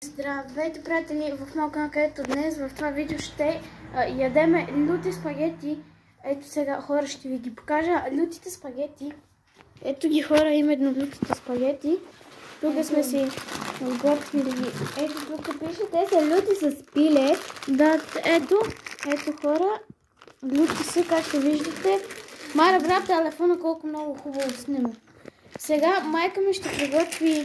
Здравейте, приятели, в моя канал, където днес в това видео ще ядеме люти спагети. Ето сега, хора, ще ви ги покажа лютите спагети. Ето ги, хора, именно лютите спагети. Тук сме си готвили. Ето тук пише, те са люти с пиле. Да, ето хора, люти са, както виждате. Мара, брат, телефона колко много хубаво снима. Сега майка ми ще приготви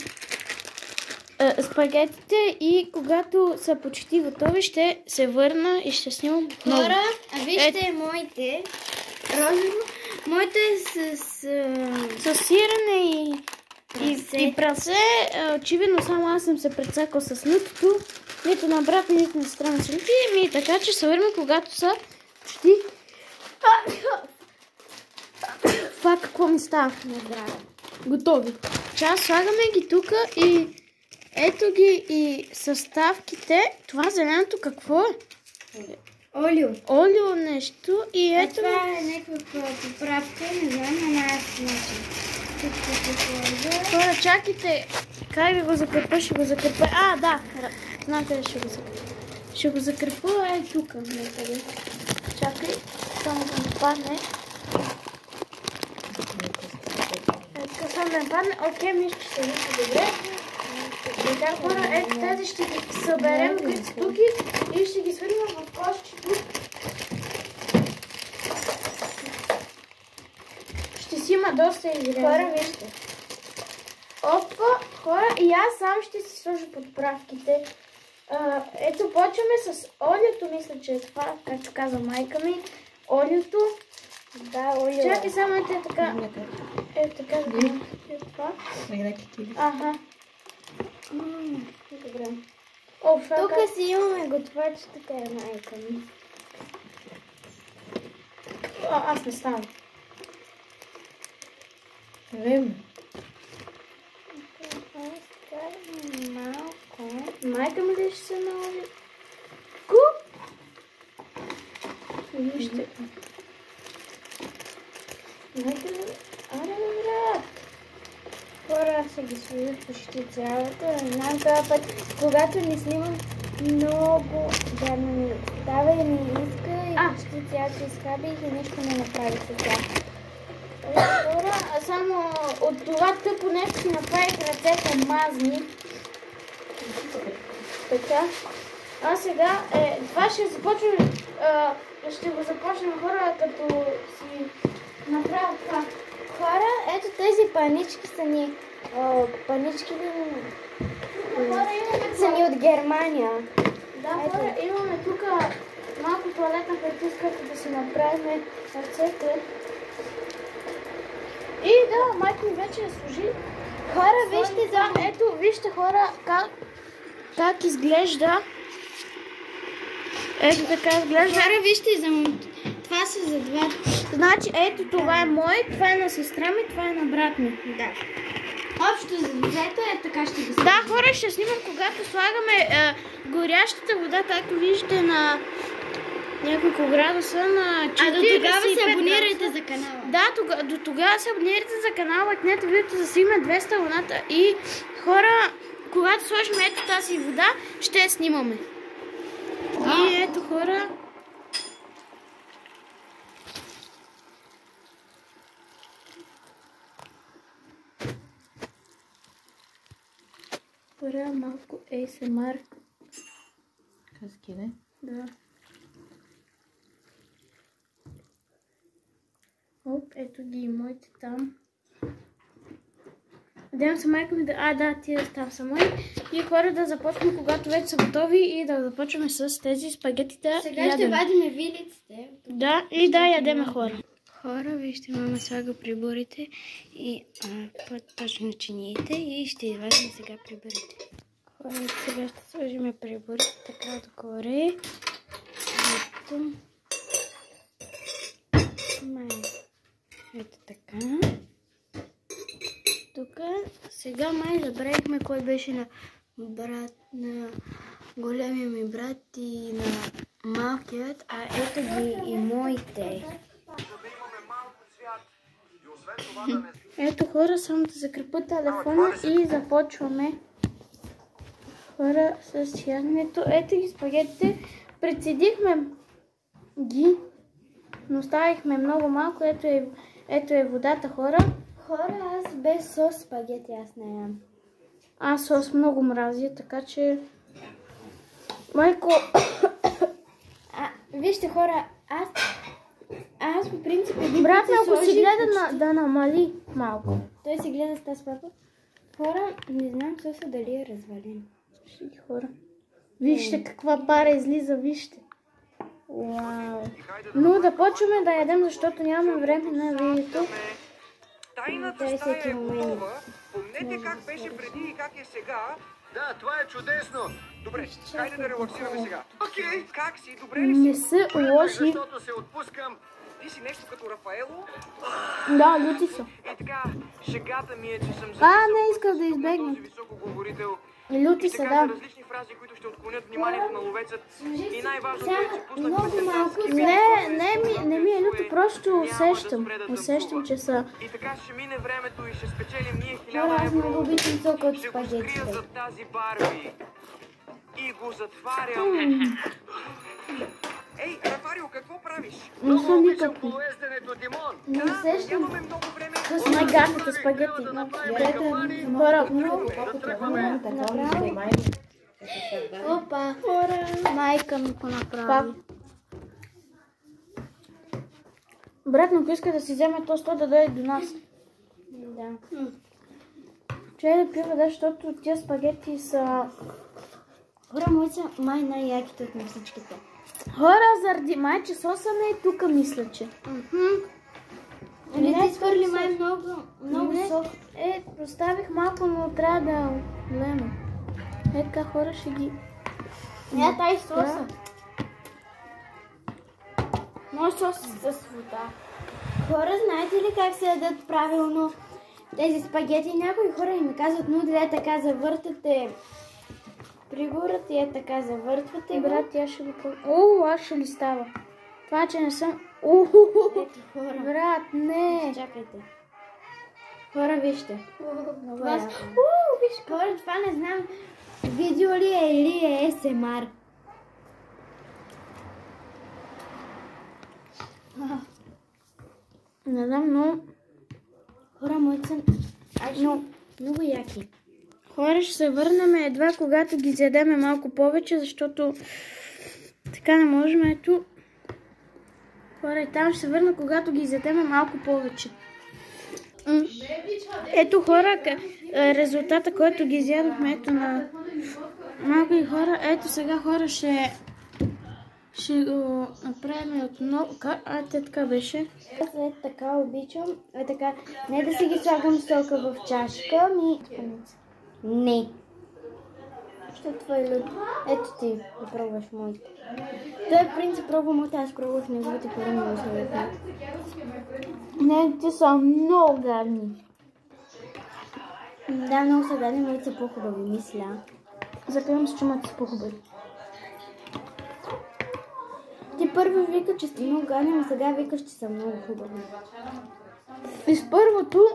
спагетите и когато са почти готови, ще се върна и ще снимам много. Хора, а вижте моите. Моите с сирене и прасе. Очевидно само аз съм се прецакал с лютото. Нито на брат, нито на сестра ми са люти. Така че се върна, когато са почти... Това какво ми става? Готови. Сега слагаме ги тук и ето ги и съставките. Това зеленото какво е? Олио. Олио нещо и ето... Това е някаква поправка, не знам, на начин. Хора, чакайте. Как да го закърпа? Ще го закърпа. Да. Знам къде ще го закърпа. Ще го закърпа тук. Чакай. Само да не падне. Така само да не падне. Окей, мисля, че се вижда добре. Така, хора, ето тези ще ги съберем тук и ще ги свърнем в кошчето. Ще си има доста изреза. Хора, вижте. Опа, хора, и аз сам ще си сложа подправките. Ето, почваме с олиото, мисля, че е това, както каза майка ми. Олиото. Да, олио. Чакай само ето така. Ето така, ето това. Ага. Добре. Тук си имаме готвачката е майка ми. Аз не ставам. Време. Малко. Майка ми ли ще се наложи? Вижте. Майка ми... брат. Хора, ще ги сложих почти цялото. Не знам това път, когато не снимам много вярно ми става и ми иска и почти цялото изхабих и нищо не направих с тях. Хора, само от това тъпо нещо си направих ръцете мазни. Така. А сега, това ще започваме, ще го започнем, хора, като си направя това. Хора, ето тези панички са ни, панички ли са ни от Германия. Да, хора, имаме тук малко туалетна хартия, да си направим ръцете. И да, майка ми вече я служи. Хора, вижте ето, вижте, хора, как изглежда. Ето така изглежда. Хора, вижте, това са за два. Значи, ето това е мой, това е на сестра ми, това е на брат ми. Да. Общо за двете е така ще ги снимам. Да, хора, ще снимам, когато слагаме горящата вода, както виждате на няколко градуса на 45. А до тогава се абонирайте за канала. Да, до тогава се абонирайте за канала, лайкнете видеото, за да стигне 200 абоната и хора, когато сложим ето тази вода, ще я снимаме. И ето, хора. Хора, малко ASMR. Къски, не? Да. Оп, ето ги и моите там. Надявам се майка ми да... тия там са мои. И хора, да започнем, когато вече са готови и да започваме с тези спагетите. Сега ще вадиме вилиците. Да, и да ядеме, хора. Хора, вижте, мама слага приборите и точно чиниите и ще извадим сега приборите. Хора, сега ще сложим приборите така отгоре. Ето. Ето така. Тук сега май забравихме кой беше на големия ми брат и на малкият, а ето ги и моите. Ето, хора, само да закрепя телефона и започваме. Хора с яденето. Ето ги спагетите. Прецедихме ги, но оставихме много малко. Ето е водата, хора. Хора, аз без сос спагети аз не ям. Аз сос много мразя, така че... Майко... Вижте, хора, аз по принцип един брат път ми, ако си гледа да намали малко. Той си гледа с тази папа. Хора, не знам соса дали е развален. Хора. Вижте каква пара излиза, вижте. Вау. Но да почваме да ядем, защото нямаме време на видеото. Тайната стая е готова. Помнете как беше преди и как е сега. Да, това е чудесно. Добре, хайде да релаксираме сега. Окей, как си? Добре ли си? Не са лоши. Защото се отпускам. Ти си нещо като Рафаело? Да, люти са. И така, шегата ми е, че съм не искам да избегна. този високоговорител. Люти И са, ще да. кажа различни фрази, които ще отклонят вниманието на ловецът. И най-важното е, че пуснах Не ми е люто, просто усещам, че са... И така ще мине времето и ще спечелим ние Хора, 1000 аз много евро. обичам сока от Ще го скрия спагетите. зад тази Барби. И го затварям. Ей, Рафарио, какво правиш? Не Много са обичам никакви. полуезденето, Димон. Не усещам. Нямаме много време. Това са най-гадните спагети. Хора, Да тръгваме. Опа. майка ми го направи. Брат, ако иска да си вземе то 100 да дойде до нас. Да. Чай да пива, да, защото тия спагети са... Хора, мои са май най-яките от на всичките. Хора, заради май, че соса не е тука, мисля, че. Не ти свърли май много Не. сок. Поставих малко, но трябва да влема. Така хора ще ги... Не, тай соса. Може сос с вода. Хора, знаете ли как се ядат правилно тези спагети? Някои хора им казват, но да така завъртате пригората и е така завъртвате го. Брат, я ще го пробвам. Аз ще ли става? Това, че не съм... Ето, хора. Брат, не. Чакайте. Хора, вижте. Това яко. виж, хора, това не знам видео ли е или е ASMR. Не знам, но... Хора, моите са много яки. Хора, ще се върнем едва, когато ги изядеме малко повече, защото така не можем. Ето, хора, и там ще се върна, когато ги изядеме малко повече. Ето, хора, резултата, който ги изядохме, ето на малко и хора. Ето сега, хора, ще го направим отново. Те така беше. Аз така обичам. Така, не да си ги слагам сока в чашка, Не. Що твой люд? Ето ти да пробваш моите. Той принцип пробва моите, аз пробвах неговите първи много съветни. Не, те са много гадни. Да, много са гадни, моите са по-хубави, мисля. Закривам се, че моите са по-хубави. Ти първо вика, че са много гадни, но сега викаш, че са много хубави. И с първото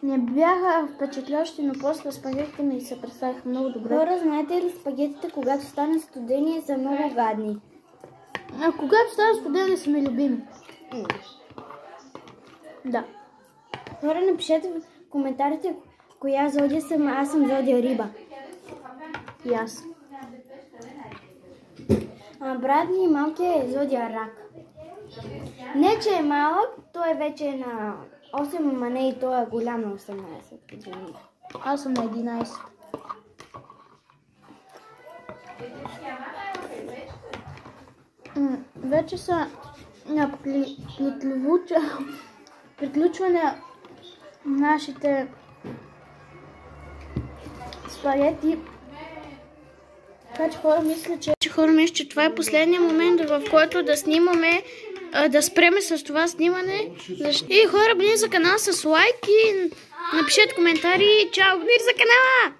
не бяха впечатляващи, но после спагетите ми се представиха много добре. Хора, знаете ли, спагетите, когато станат студени, са много гадни. А когато става споделя, са ми любими. Да. Хора, напишете в коментарите коя зодия съм. Аз съм зодия Риба. И аз. А брат ми малкият е зодия Рак. Не, че е малък, той вече е на 8, ама не и той е голям на 18 години. Аз съм на 11. Вече са на приключване на нашите спагети. Така че хора мисля, че това е последния момент, в който да снимаме, да спреме с това снимане. И хора, абонирайте за канала с лайк и напишете коментари. Чао, абонирайте за канала!